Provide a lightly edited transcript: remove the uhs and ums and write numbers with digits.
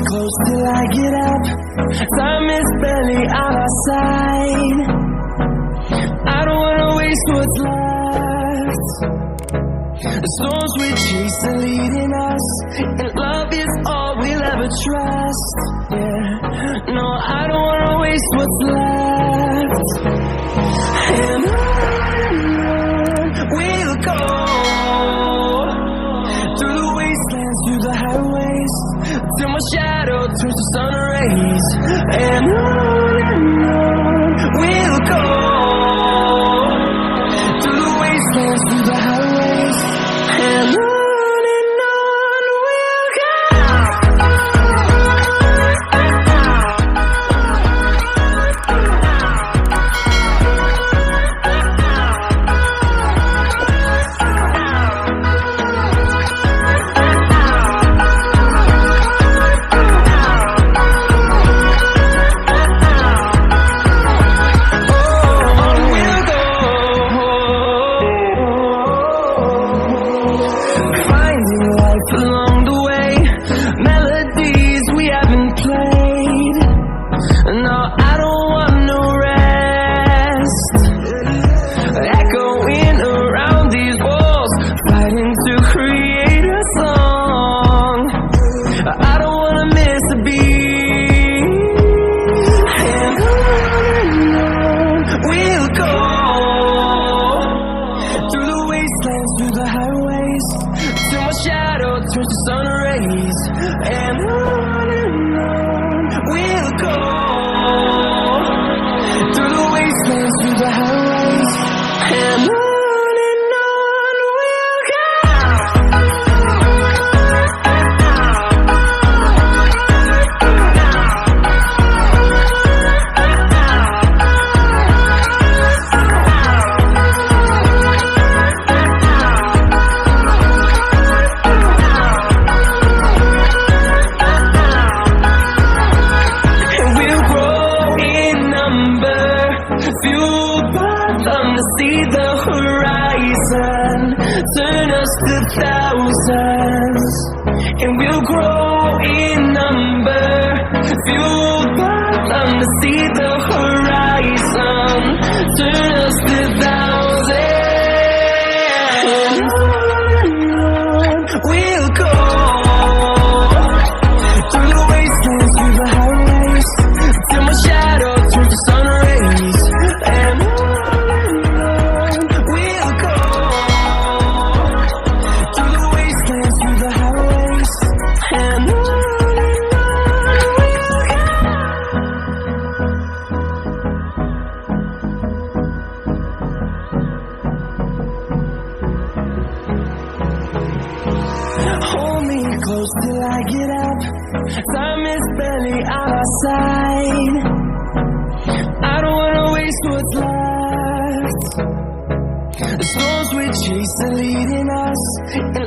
close till I get up. Time is barely on our side. I don't wanna waste what's left. The storms we chase are leading us, and love is all we'll ever trust. Yeah, no, I don't wanna waste what's left. And on we'll go, through the wastelands, through the highways, till my shadow turns to sun rays. And on we'll go, through the wastelands, through the highways, and on we'll go. Along the way, melodies we haven't played. No, I don't want no rest. Echoing around these walls, fighting to create a song. I don't wanna miss a beat. And on we'll go, through the wastelands, through the highways, till my shadow turns to sun rays. And on we'll go, through the wastelands, through the highways, and on we'll go. Fueled by them to see the horizon, turn us to thousands, and we'll grow in number. Fueled by them to see the horizon, turn us to thousands, and on we'll go, through the wastelands, through the highways, till my shadow turns to sun rays. And on we'll go, through the wastelands, through the highways, and on we'll go. Hold me close till I get up. Time is barely on our side. I don't wanna waste what's left. The storms we chase are leading us, and